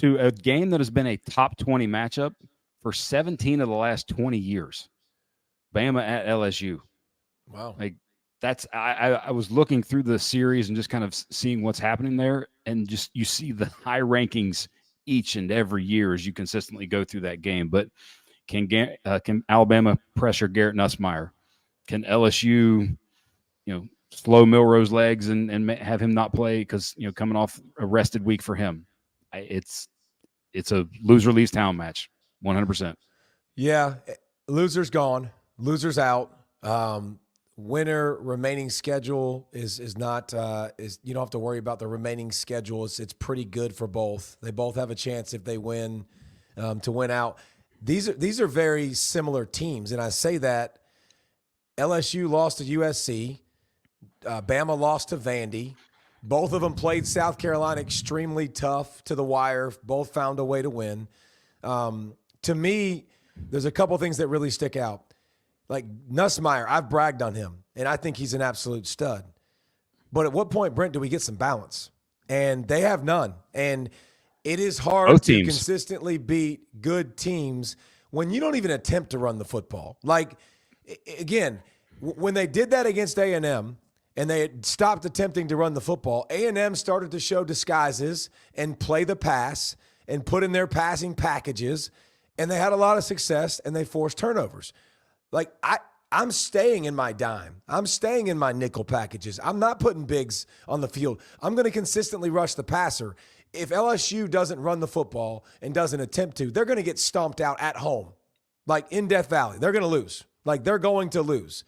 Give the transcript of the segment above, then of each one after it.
to a game that has been a top 20 matchup for 17 of the last 20 years. Bama at LSU. Wow. Like that's I was looking through the series and just kind of seeing what's happening there, and just you see the high rankings each and every year as you consistently go through that game. But can Alabama pressure Garrett Nussmeier? Can LSU, slow Milroe's legs and have him not play because coming off a rested week for him? It's a loser leaves town match, 100%. Yeah, loser's gone, loser's out. Winner remaining schedule is not is you don't have to worry about the remaining schedule. It's pretty good for both. They both have a chance if they win to win out. These are very similar teams, and I say that LSU lost to USC, Bama lost to Vandy. Both of them played South Carolina extremely tough to the wire. Both found a way to win. To me, there's a couple things that really stick out. Like Nussmeier, I've bragged on him, and I think he's an absolute stud. But at what point, Brent, do we get some balance? And they have none. And it is hard to consistently beat good teams when you don't even attempt to run the football. Like, again, when they did that against A&M and they had stopped attempting to run the football, A&M started to show disguises and play the pass and put in their passing packages, and they had a lot of success, and they forced turnovers. Like, I'm staying in my dime. I'm staying in my nickel packages. I'm not putting bigs on the field. I'm going to consistently rush the passer. If LSU doesn't run the football and doesn't attempt to, they're going to get stomped out at home, like in Death Valley. They're going to lose. Like, they're going to lose.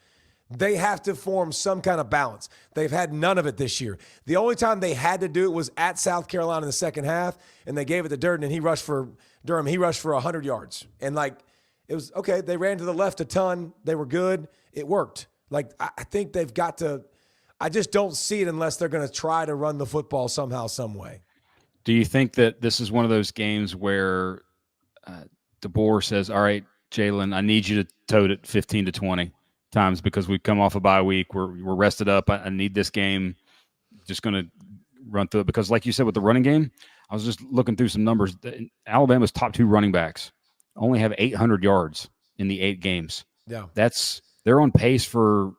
They have to form some kind of balance. They've had none of it this year. The only time they had to do it was at South Carolina in the second half, and they gave it to Durden, and he rushed for 100 yards. And, like, it was okay. They ran to the left a ton. They were good. It worked. Like, I think they've got to – I just don't see it unless they're going to try to run the football somehow, some way. Do you think that this is one of those games where DeBoer says, all right, Jalen, I need you to tote it 15 to 20 times because we come off a bye week. We're rested up. I need this game. Just going to run through it because, like you said, with the running game, I was just looking through some numbers. Alabama's top two running backs only have 800 yards in the 8 games. Yeah. They're on pace for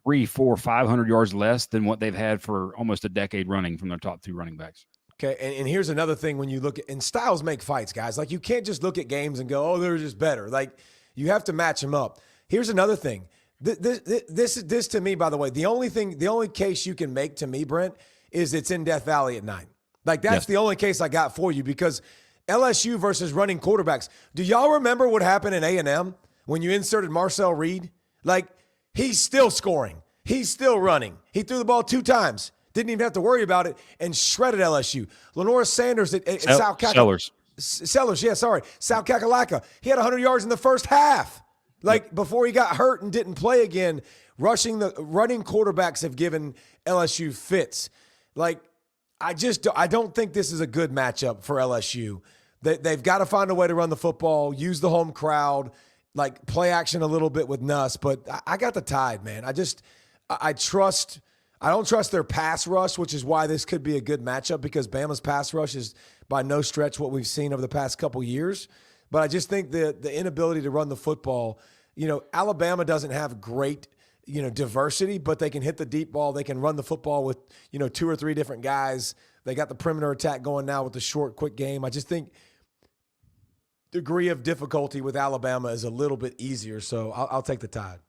300, 400, 500 yards less than what they've had for almost a decade running from their top 2 running backs. Okay, and here's another thing when you look at – and styles make fights, guys. Like, you can't just look at games and go, oh, they're just better. Like, you have to match them up. Here's another thing. This to me, by the way, the only case you can make to me, Brent, is it's in Death Valley at night. Like, that's the only case I got for you because LSU versus running quarterbacks. Do y'all remember what happened in A&M when you inserted Marcel Reed? Like, he's still scoring. He's still running. He threw the ball 2 times. Didn't even have to worry about it and shredded LSU. Lenora Sanders at South Kakalaka. South Kakalaka. He had 100 yards in the first half. Before he got hurt and didn't play again, running quarterbacks have given LSU fits. Like, I don't think this is a good matchup for LSU. They've got to find a way to run the football, use the home crowd, like play action a little bit with Nuss. But I got the Tide, man. I don't trust their pass rush, which is why this could be a good matchup because Bama's pass rush is by no stretch what we've seen over the past couple years. But I just think the inability to run the football, Alabama doesn't have great, diversity, but they can hit the deep ball. They can run the football with, 2 or 3 different guys. They got the perimeter attack going now with the short, quick game. I just think degree of difficulty with Alabama is a little bit easier. So I'll take the Tide.